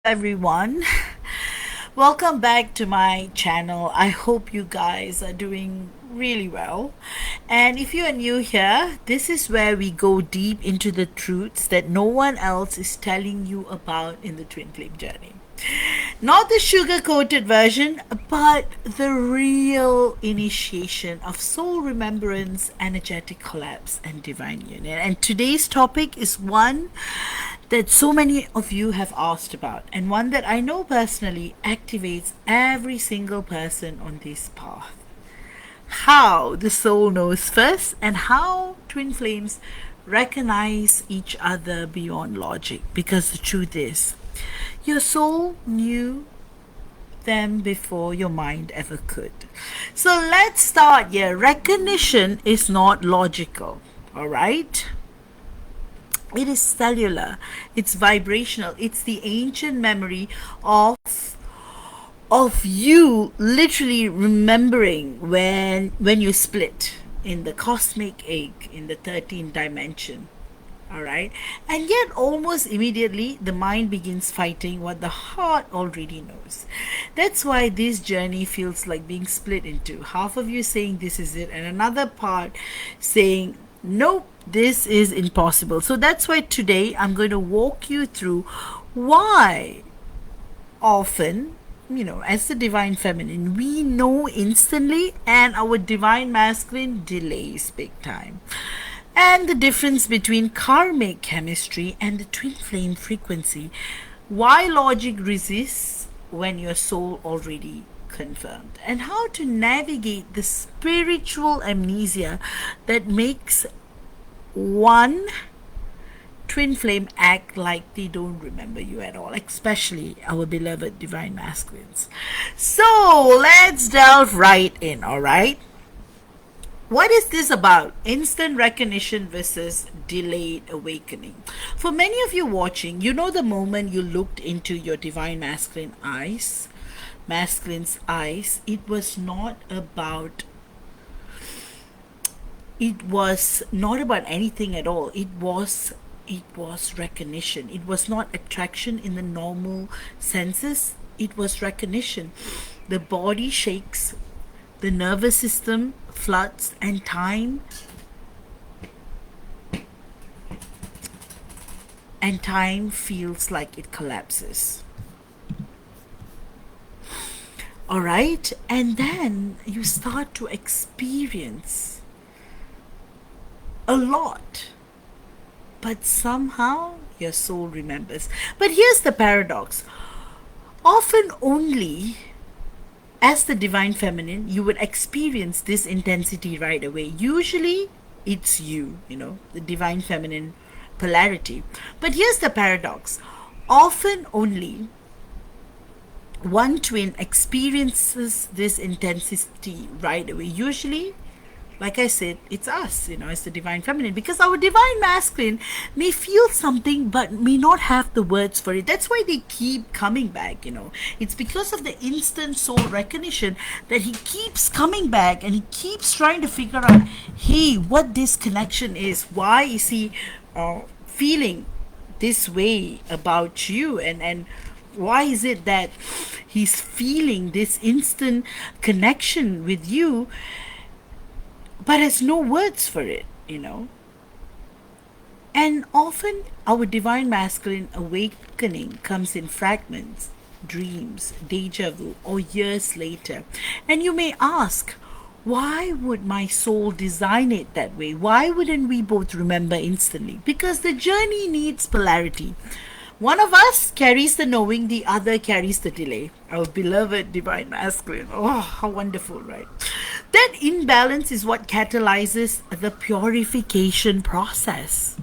everyone. Welcome back to my channel. I hope you guys are doing really well. And if you are new here, this is where we go deep into the truths that no one else is telling you about in the twin flame journey. Not the sugar coated version, but the real initiation of soul remembrance, energetic collapse, and divine union. And today's topic is one that so many of you have asked about, and one that I know personally activates every single person on this path. How the soul knows first, and how twin flames recognize each other beyond logic. Because the truth is, your soul knew them before your mind ever could. So let's start here. Recognition is not logical, all right? It is cellular, it's vibrational, it's the ancient memory of you literally remembering when you split in the cosmic egg in the 13th dimension. All right, and yet almost immediately the mind begins fighting what the heart already knows. That's why this journey feels like being split into half of you saying this is it, and another part saying nope, this is impossible. So that's why today I'm going to walk you through why often, as the divine feminine, we know instantly and our divine masculine delays big time. And the difference between karmic chemistry and the twin flame frequency. Why logic resists when your soul already confirmed. And how to navigate the spiritual amnesia that makes one twin flame act like they don't remember you at all, especially our beloved divine masculines. So let's delve right in, all right? What is this about? Instant recognition versus delayed awakening. For many of you watching, you know the moment you looked into your divine masculine's eyes, it was not about anything at all. It was recognition. It was not attraction in the normal senses. It was recognition. The body shakes, the nervous system floods, and time feels like it collapses. All right, and then you start to experience a lot, but somehow your soul remembers. But here's the paradox. Often only as the divine feminine, you would experience this intensity right away. Usually, it's the divine feminine polarity. But here's the paradox. Often only one twin experiences this intensity right away. Usually, like I said, it's us, as the divine feminine, because our divine masculine may feel something but may not have the words for it. That's why they keep coming back. It's because of the instant soul recognition that he keeps coming back, and he keeps trying to figure out, hey, what this connection is. Why is he feeling this way about you, and why is it that he's feeling this instant connection with you but has no words for it. And often our divine masculine awakening comes in fragments, dreams, déjà vu, or years later. And you may ask, why would my soul design it that way? Why wouldn't we both remember instantly? Because the journey needs polarity. One of us carries the knowing, the other carries the delay. Our beloved divine masculine. Oh, how wonderful, right? That imbalance is what catalyzes the purification process.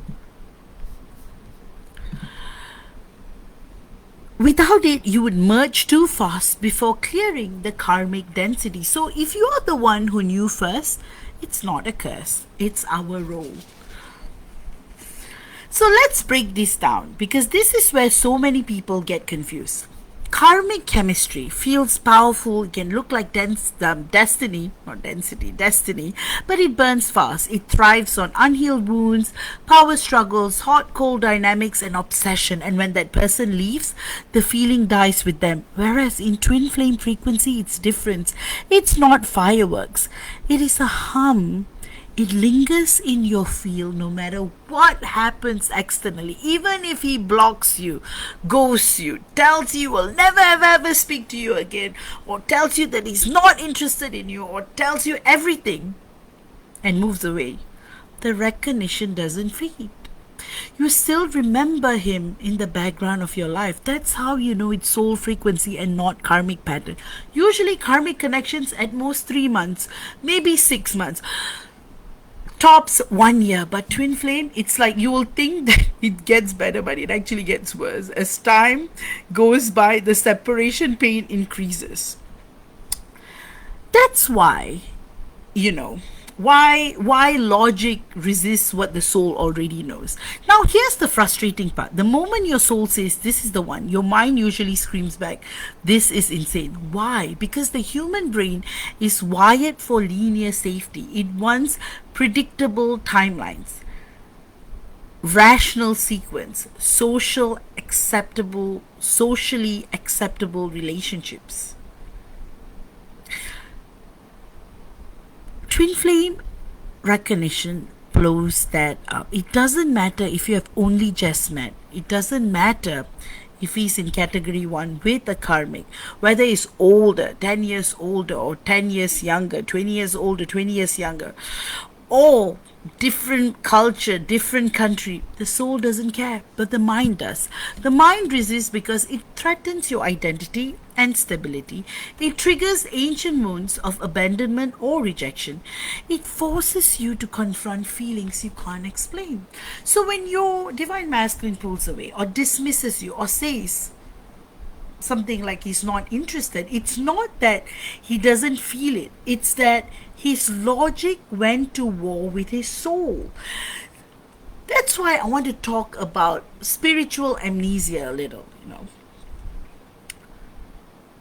Without it, you would merge too fast before clearing the karmic density. So if you are the one who knew first, it's not a curse. It's our role. So let's break this down, because this is where so many people get confused. Karmic chemistry feels powerful. It can look like destiny, not density, destiny, but it burns fast. It thrives on unhealed wounds, power struggles, hot cold dynamics, and obsession. And when that person leaves, the feeling dies with them. Whereas in twin flame frequency, it's different. It's not fireworks, it is a hum. It lingers in your field no matter what happens externally. Even if he blocks you, ghosts you, tells you will never ever speak to you again, or tells you that he's not interested in you, or tells you everything and moves away, the recognition doesn't fade. You still remember him in the background of your life. That's how you know it's soul frequency and not karmic pattern. Usually karmic connections at most 3 months, maybe 6 months, tops 1 year. But twin flame, it's like you will think that it gets better, but it actually gets worse. As time goes by, the separation pain increases. That's why, you know, why logic resists what the soul already knows. Now here's the frustrating part. The moment your soul says this is the one, your mind usually screams back, this is insane. Why? Because the human brain is wired for linear safety. It wants predictable timelines, rational sequence, socially acceptable relationships. Twin flame recognition blows that up. It doesn't matter if you have only just met. It doesn't matter if he's in category 1 with a karmic, whether he's older, 10 years older, or 10 years younger, 20 years older, 20 years younger, or different culture, different country. The soul doesn't care, but the mind does. The mind resists because it threatens your identity and stability. It triggers ancient wounds of abandonment or rejection. It forces you to confront feelings you can't explain. So when your divine masculine pulls away or dismisses you or says something like he's not interested, it's not that he doesn't feel it, it's that his logic went to war with his soul. That's why I want to talk about spiritual amnesia a little.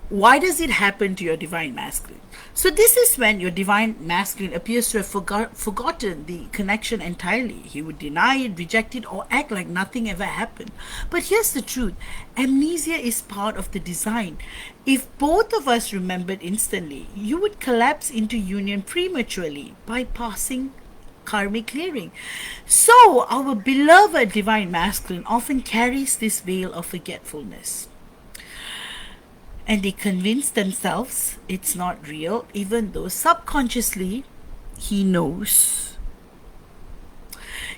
Why does it happen to your divine masculine? So this is when your divine masculine appears to have forgotten the connection entirely. He would deny it, reject it, or act like nothing ever happened. But here's the truth. Amnesia is part of the design. If both of us remembered instantly, you would collapse into union prematurely, bypassing karmic clearing. So our beloved divine masculine often carries this veil of forgetfulness. And they convince themselves it's not real, even though subconsciously he knows.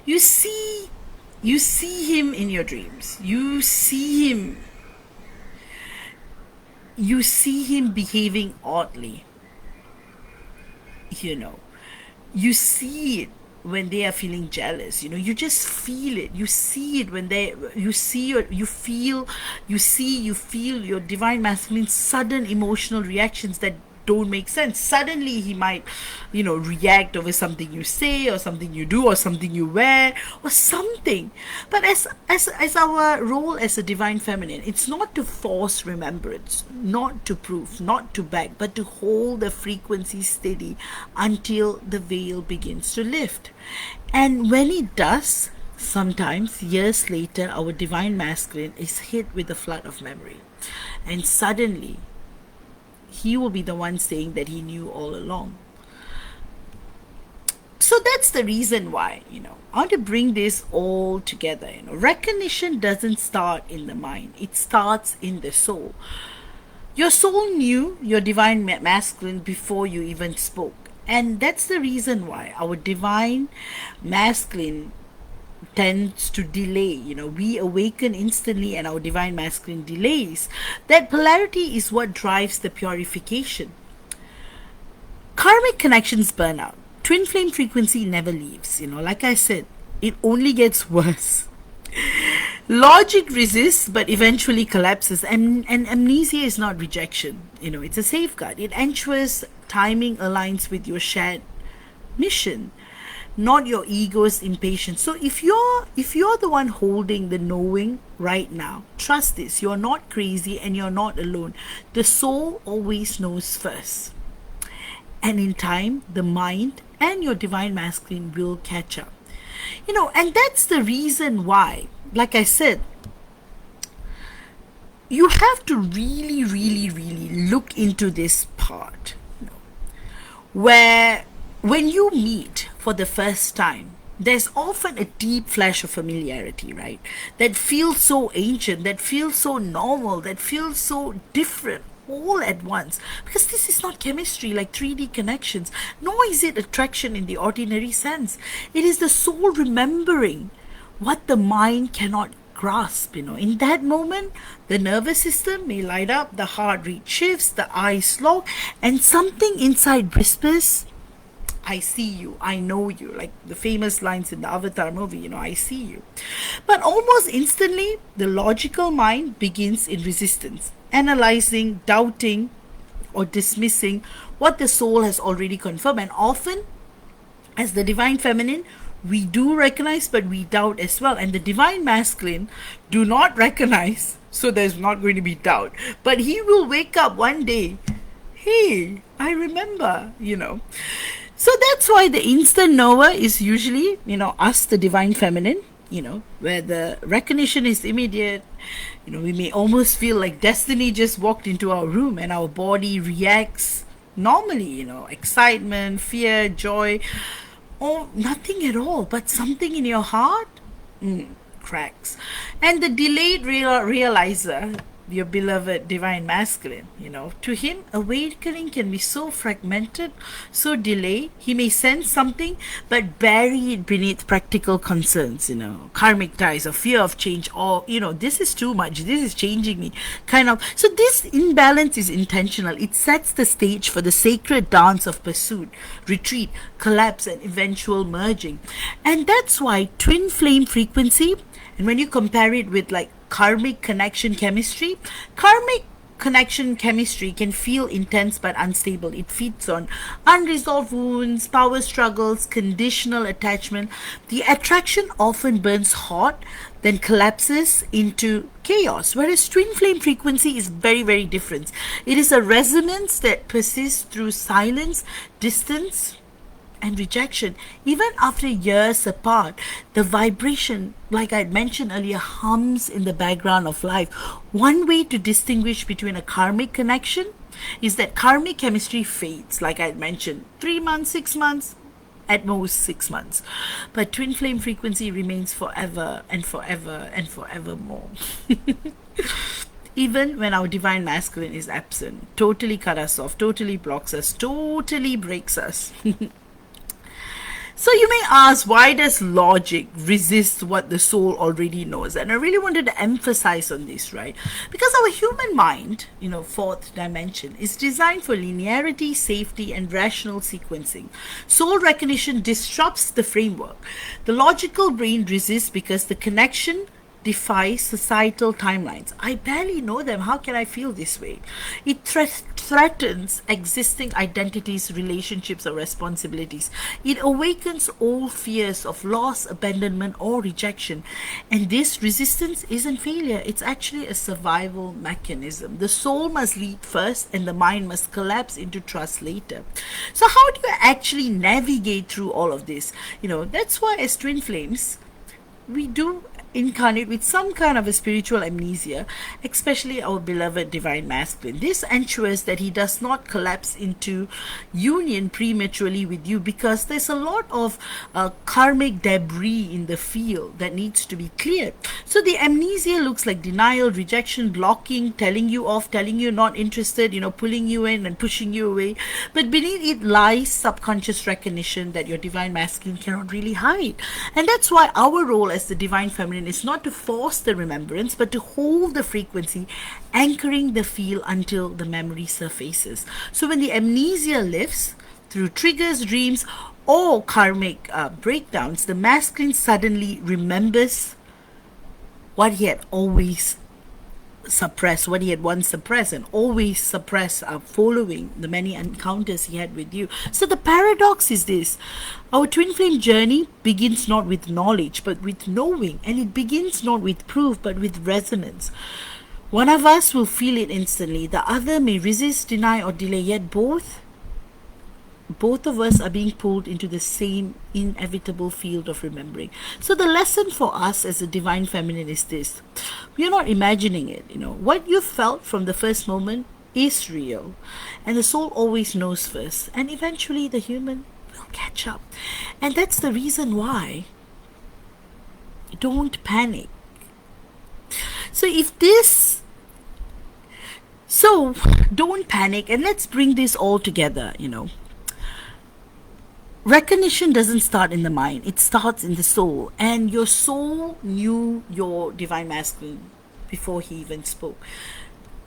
You see him in your dreams. You see him behaving oddly. You see it when they are feeling jealous. You just feel it. You see it when you feel your divine masculine sudden emotional reactions that don't make sense. Suddenly he might react over something you say, or something you do, or something you wear, or something. But as our role as a divine feminine, it's not to force remembrance, not to prove, not to beg, but to hold the frequency steady until the veil begins to lift. And when it does, sometimes years later, our divine masculine is hit with a flood of memory, and suddenly he will be the one saying that he knew all along. So that's the reason why, I want to bring this all together. Recognition doesn't start in the mind, it starts in the soul. Your soul knew your divine masculine before you even spoke. And that's the reason why our divine masculine tends to delay. We awaken instantly and our divine masculine delays. That polarity is what drives the purification. Karmic connections burn out. Twin flame frequency never leaves. Like I said, it only gets worse. Logic resists but eventually collapses, and amnesia is not rejection. It's a safeguard. It ensures timing aligns with your shared mission. not your ego's impatience. So if you're the one holding the knowing right now, trust this, you're not crazy and you're not alone. The soul always knows first. And in time, the mind and your divine masculine will catch up. And that's the reason why, like I said, you have to really, really, really look into this part, where when you meet for the first time, there's often a deep flash of familiarity, right? That feels so ancient, that feels so normal, that feels so different all at once. Because this is not chemistry like 3D connections, nor is it attraction in the ordinary sense. It is the soul remembering what the mind cannot grasp. In that moment, the nervous system may light up, the heart rate shifts, the eyes lock, and something inside whispers, I see you, I know you, like the famous lines in the Avatar movie, I see you. But almost instantly, the logical mind begins in resistance, analyzing, doubting, or dismissing what the soul has already confirmed. And often, as the divine feminine, we do recognize, but we doubt as well. And the divine masculine do not recognize, so there's not going to be doubt. But he will wake up one day, hey, I remember. So that's why the instant knower is usually, us, the divine feminine, where the recognition is immediate. We may almost feel like destiny just walked into our room and our body reacts normally, excitement, fear, joy, or nothing at all, but something in your heart cracks. And the delayed realizer, your beloved divine masculine, to him, awakening can be so fragmented, so delayed. He may sense something, but bury it beneath practical concerns, karmic ties or fear of change, or, this is too much, this is changing me, kind of. So this imbalance is intentional. It sets the stage for the sacred dance of pursuit, retreat, collapse, and eventual merging. And that's why twin flame frequency, and when you compare it with like karmic connection chemistry can feel intense but unstable. It feeds on unresolved wounds, power struggles, conditional attachment. The attraction often burns hot, then collapses into chaos, whereas twin flame frequency is very, very different. It is a resonance that persists through silence, distance, and rejection. Even after years apart, the vibration, like I mentioned earlier, hums in the background of life. One way to distinguish between a karmic connection is that karmic chemistry fades, like I mentioned, 3 months, 6 months, at most 6 months. But twin flame frequency remains forever and forever and forevermore. Even when our divine masculine is absent, totally cut us off, totally blocks us, totally breaks us. So you may ask, why does logic resist what the soul already knows? And I really wanted to emphasize on this, right? Because our human mind, fourth dimension, is designed for linearity, safety, and rational sequencing. Soul recognition disrupts the framework. The logical brain resists because the connection defies societal timelines. I barely know them. How can I feel this way? It threatens existing identities, relationships, or responsibilities. It awakens all fears of loss, abandonment, or rejection. And this resistance isn't failure. It's actually a survival mechanism. The soul must lead first, and the mind must collapse into trust later. So how do you actually navigate through all of this? That's why as twin flames, we do incarnate with some kind of a spiritual amnesia, especially our beloved divine masculine. This ensures that he does not collapse into union prematurely with you, because there's a lot of karmic debris in the field that needs to be cleared. So the amnesia looks like denial, rejection, blocking, telling you off, telling you not interested, pulling you in and pushing you away. But beneath it lies subconscious recognition that your divine masculine cannot really hide. And that's why our role as the divine feminine is not to force the remembrance, but to hold the frequency, anchoring the feel until the memory surfaces. So when the amnesia lifts through triggers, dreams, or karmic breakdowns, the masculine suddenly remembers what he had always suppressed, what he had once suppressed and always suppressed, following the many encounters he had with you. So the paradox is this: our twin flame journey begins not with knowledge but with knowing, and it begins not with proof but with resonance. One of us will feel it instantly, the other may resist, deny, or delay, yet both of us are being pulled into the same inevitable field of remembering. So the lesson for us as a divine feminine is this: we are not imagining it. What you felt from the first moment is real, and the soul always knows first, and eventually the human will catch up. And that's the reason why don't panic. So don't panic, and let's bring this all together. Recognition doesn't start in the mind, it starts in the soul. And your soul knew your divine masculine before he even spoke.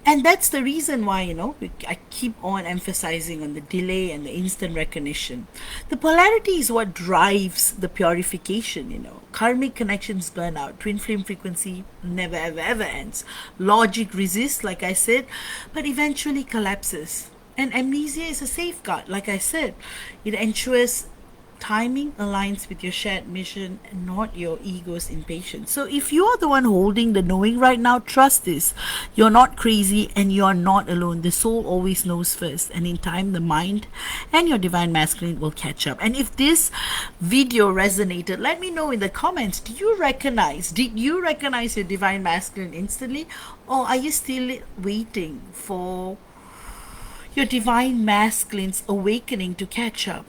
And that's the reason why, I keep on emphasizing on the delay and the instant recognition. The polarity is what drives the purification. Karmic connections burn out. Twin flame frequency never, ever, ever ends. Logic resists, like I said, but eventually collapses. And amnesia is a safeguard, like I said. It ensures timing aligns with your shared mission and not your ego's impatience. So if you are the one holding the knowing right now, trust this: you're not crazy and you're not alone. The soul always knows first, and in time the mind and your divine masculine will catch up. And if this video resonated, let me know in the comments. Did you recognize your divine masculine instantly, or are you still waiting for your divine masculine's awakening to catch up?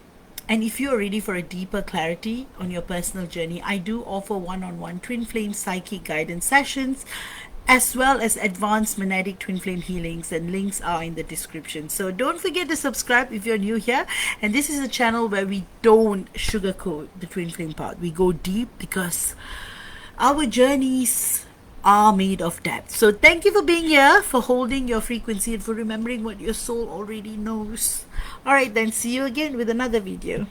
And if you're ready for a deeper clarity on your personal journey, I do offer one-on-one twin flame psychic guidance sessions, as well as advanced monadic twin flame healings, and links are in the description. So don't forget to subscribe if you're new here. And this is a channel where we don't sugarcoat the twin flame path. We go deep because our journeys are made of depth. So thank you for being here, for holding your frequency, and for remembering what your soul already knows. All right, then, see you again with another video.